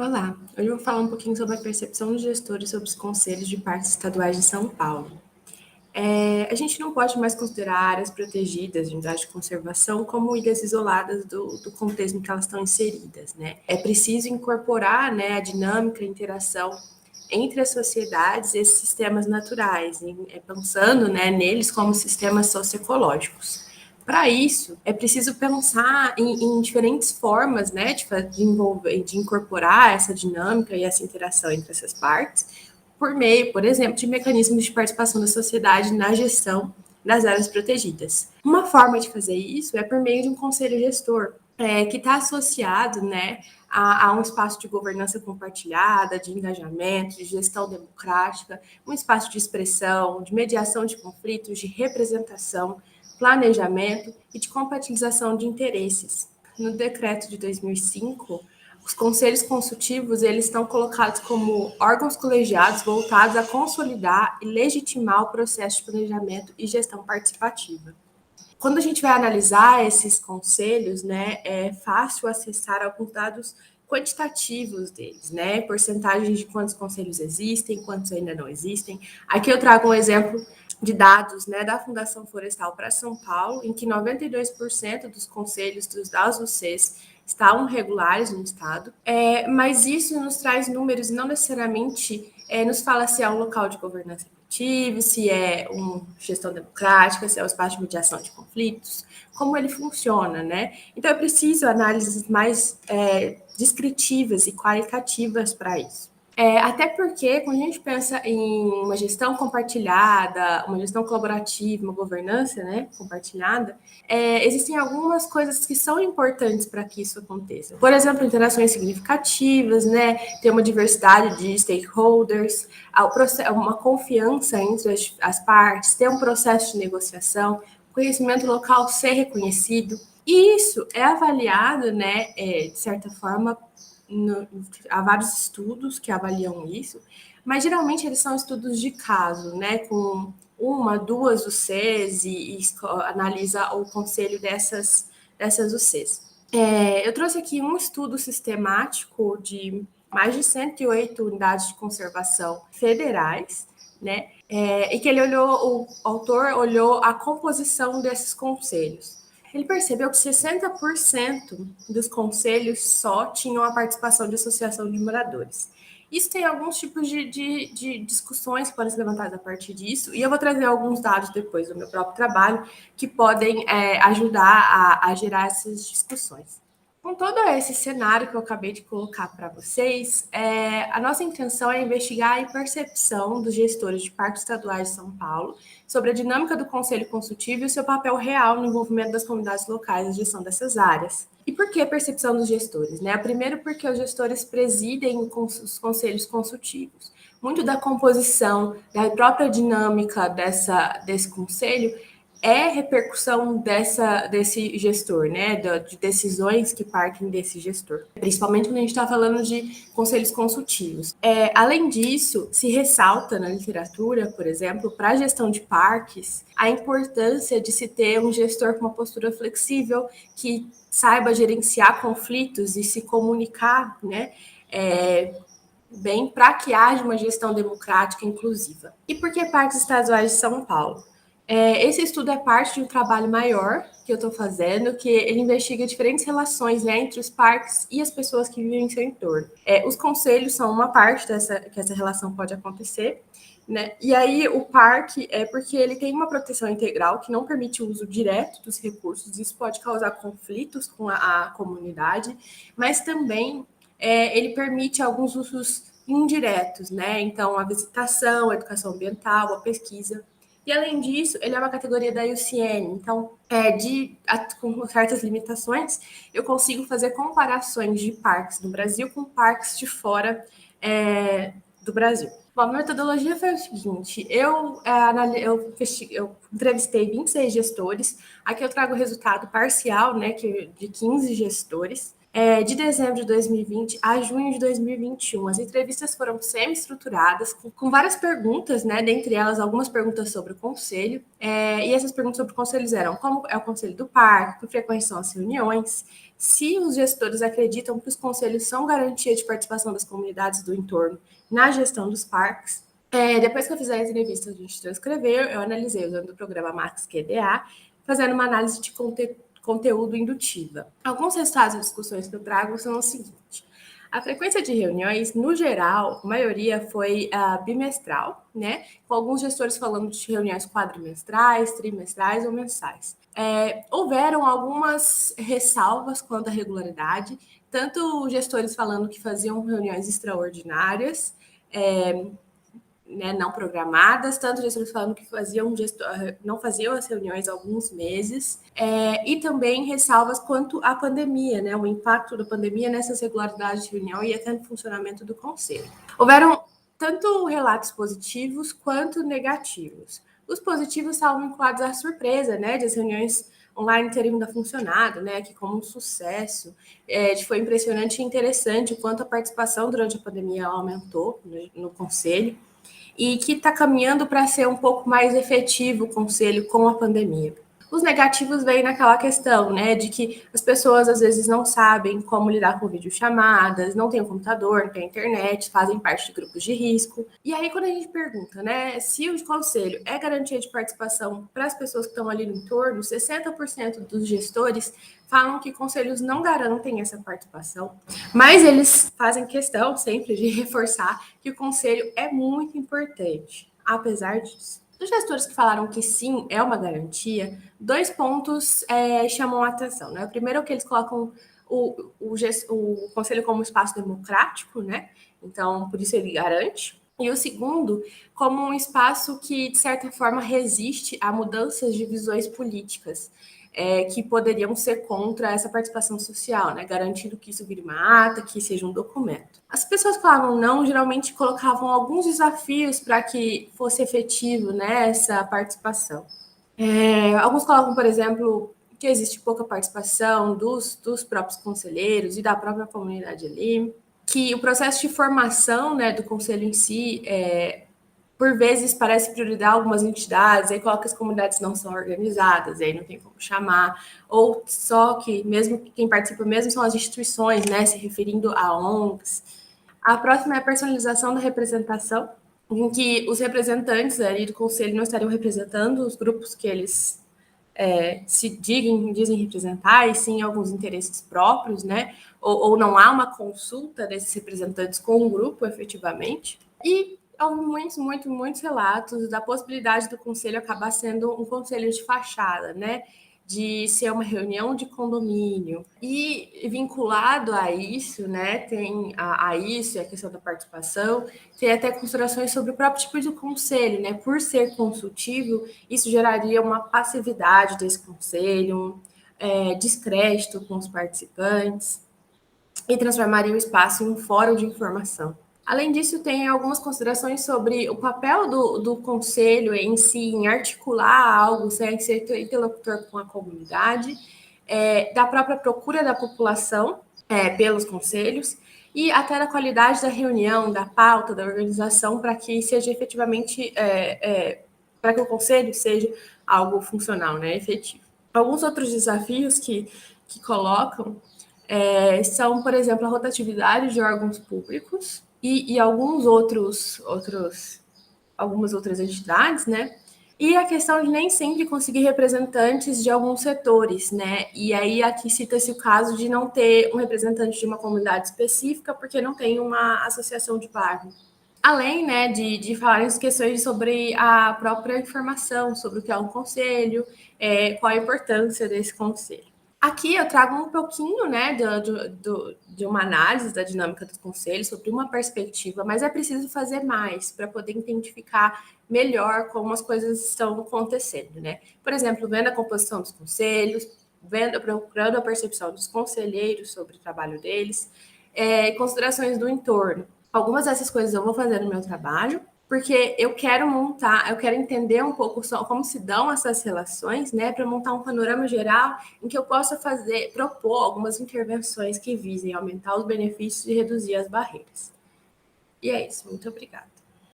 Olá, hoje eu vou falar um pouquinho sobre a percepção dos gestores sobre os conselhos de parques estaduais de São Paulo. A gente não pode mais considerar áreas protegidas de unidade de conservação como ilhas isoladas do contexto em que elas estão inseridas, né? É preciso incorporar, né, a dinâmica e a interação entre as sociedades e esses sistemas naturais, pensando, né, neles como sistemas socioecológicos. Para isso, é preciso pensar em diferentes formas, né, de incorporar essa dinâmica e essa interação entre essas partes, por meio, por exemplo, de mecanismos de participação da sociedade na gestão das áreas protegidas. Uma forma de fazer isso é por meio de um conselho gestor, que está associado, né, a um espaço de governança compartilhada, de engajamento, de gestão democrática, um espaço de expressão, de mediação de conflitos, de representação, planejamento e de compatibilização de interesses. No decreto de 2005, os conselhos consultivos eles estão colocados como órgãos colegiados voltados a consolidar e legitimar o processo de planejamento e gestão participativa. Quando a gente vai analisar esses conselhos, né, é fácil acessar alguns dados quantitativos deles, né? Porcentagens de quantos conselhos existem, quantos ainda não existem. Aqui eu trago um exemplo de dados, né, da Fundação Florestal para São Paulo, em que 92% dos conselhos das UCs estavam regulares no estado, mas isso nos traz números e não necessariamente nos fala se é um local de governança efetiva, se é uma gestão democrática, se é um espaço de mediação de conflitos, como ele funciona, né? Então é preciso análises mais descritivas e qualitativas para isso. Até porque, quando a gente pensa em uma gestão compartilhada, uma gestão colaborativa, uma governança, né, compartilhada, existem algumas coisas que são importantes para que isso aconteça. Por exemplo, interações significativas, né, ter uma diversidade de stakeholders, uma confiança entre as partes, ter um processo de negociação, conhecimento local ser reconhecido. E isso é avaliado, né, de certa forma, há vários estudos que avaliam isso, mas geralmente eles são estudos de caso, né, com uma, duas UCs e analisa o conselho dessas UCs. Eu trouxe aqui um estudo sistemático de mais de 108 unidades de conservação federais, né, e que o autor olhou a composição desses conselhos. Ele percebeu que 60% dos conselhos só tinham a participação de associação de moradores. Isso tem alguns tipos de discussões que podem ser levantadas a partir disso, e eu vou trazer alguns dados depois do meu próprio trabalho que podem ajudar a gerar essas discussões. Com todo esse cenário que eu acabei de colocar para vocês, a nossa intenção é investigar a percepção dos gestores de parques estaduais de São Paulo sobre a dinâmica do Conselho Consultivo e o seu papel real no envolvimento das comunidades locais na gestão dessas áreas. E por que a percepção dos gestores? Né? Primeiro, porque os gestores presidem os conselhos consultivos. Muito da composição, da própria dinâmica desse conselho repercussão desse gestor, né? De decisões que partem desse gestor. Principalmente quando a gente está falando de conselhos consultivos. Além disso, se ressalta na literatura, por exemplo, para a gestão de parques, a importância de se ter um gestor com uma postura flexível, que saiba gerenciar conflitos e se comunicar, né? Bem, para que haja uma gestão democrática inclusiva. E por que parques estaduais de São Paulo? Esse estudo é parte de um trabalho maior que eu estou fazendo, que ele investiga diferentes relações, né, entre os parques e as pessoas que vivem em seu entorno. Os conselhos são uma parte que essa relação pode acontecer, né? E aí o parque é porque ele tem uma proteção integral que não permite o uso direto dos recursos, isso pode causar conflitos com a comunidade, mas também ele permite alguns usos indiretos, né? Então, a visitação, a educação ambiental, a pesquisa. E, além disso, ele é uma categoria da IUCN. Então, com certas limitações, eu consigo fazer comparações de parques no Brasil com parques de fora do Brasil. Bom, a metodologia foi o seguinte: eu entrevistei 26 gestores. Aqui eu trago o resultado parcial, né, de 15 gestores. De dezembro de 2020 a junho de 2021. As entrevistas foram semi-estruturadas, com várias perguntas, né? Dentre elas, algumas perguntas sobre o conselho. E essas perguntas sobre o conselho eram: como é o conselho do parque, com frequência são as reuniões, se os gestores acreditam que os conselhos são garantia de participação das comunidades do entorno na gestão dos parques. Depois que eu fiz a entrevista, a gente transcreveu, eu analisei usando o programa Max QDA, fazendo uma análise de conteúdo indutiva. Alguns resultados das discussões que eu trago são o seguinte: a frequência de reuniões, no geral, a maioria foi bimestral, né? Com alguns gestores falando de reuniões quadrimestrais, trimestrais ou mensais. Houveram algumas ressalvas quanto à regularidade, tanto gestores falando que faziam reuniões extraordinárias, né, não programadas, tanto gestores falando que não faziam as reuniões há alguns meses, e também ressalvas quanto à pandemia, né, o impacto da pandemia nessas regularidades de reunião e até no funcionamento do conselho. Houveram tanto relatos positivos quanto negativos. Os positivos estavam vinculados à surpresa, né, de as reuniões online terem ainda funcionado, né, que como um sucesso, foi impressionante e interessante o quanto a participação durante a pandemia aumentou no conselho, e que está caminhando para ser um pouco mais efetivo o conselho com a pandemia. Os negativos vêm naquela questão, né, de que as pessoas às vezes não sabem como lidar com videochamadas, não tem um computador, não tem internet, fazem parte de grupos de risco. E aí, quando a gente pergunta, né, se o conselho é garantia de participação para as pessoas que estão ali no entorno, 60% dos gestores falam que conselhos não garantem essa participação, mas eles fazem questão sempre de reforçar que o conselho é muito importante, apesar disso. Dos gestores que falaram que sim, é uma garantia, 2 pontos chamam a atenção. Né? O primeiro é que eles colocam o conselho como um espaço democrático, né? Então, por isso ele garante. E o segundo, como um espaço que, de certa forma, resiste a mudanças de visões políticas. Que poderiam ser contra essa participação social, né? Garantindo que isso vire uma ata, que seja um documento. As pessoas que falavam não, geralmente colocavam alguns desafios para que fosse efetivo, né, essa participação. Alguns colocam, por exemplo, que existe pouca participação dos próprios conselheiros e da própria comunidade ali, que o processo de formação, né, do conselho em si por vezes parece priorizar algumas entidades, aí coloca que as comunidades não são organizadas, aí não tem como chamar, ou só que mesmo quem participa mesmo são as instituições, né, se referindo a ONGs. A próxima é a personalização da representação, em que os representantes ali do conselho não estariam representando os grupos que eles se dizem representar, e sim alguns interesses próprios, né, ou não há uma consulta desses representantes com o grupo, efetivamente. E há muitos relatos da possibilidade do conselho acabar sendo um conselho de fachada, né? De ser uma reunião de condomínio. E vinculado a isso, né? Tem a isso e a questão da participação, tem até considerações sobre o próprio tipo de conselho, né? Por ser consultivo, isso geraria uma passividade desse conselho, descrédito com os participantes e transformaria o espaço em um fórum de informação. Além disso, tem algumas considerações sobre o papel do conselho em si, em articular algo, ser interlocutor com a comunidade, da própria procura da população pelos conselhos e até da qualidade da reunião, da pauta, da organização, para que seja efetivamente, para que o conselho seja algo funcional, né, efetivo. Alguns outros desafios que colocam são, por exemplo, a rotatividade de órgãos públicos e algumas outras entidades, né? E a questão de nem sempre conseguir representantes de alguns setores, né? E aí aqui cita-se o caso de não ter um representante de uma comunidade específica porque não tem uma associação de bairro. Além, né, de falar em questões sobre a própria informação, sobre o que é um conselho, qual a importância desse conselho. Aqui eu trago um pouquinho, né, de uma análise da dinâmica dos conselhos, sobre uma perspectiva, mas é preciso fazer mais para poder identificar melhor como as coisas estão acontecendo, né? Por exemplo, vendo a composição dos conselhos, procurando a percepção dos conselheiros sobre o trabalho deles, considerações do entorno. Algumas dessas coisas eu vou fazer no meu trabalho, porque eu quero montar, eu quero entender um pouco só como se dão essas relações, né, para montar um panorama geral em que eu possa propor algumas intervenções que visem aumentar os benefícios e reduzir as barreiras. E é isso, muito obrigada.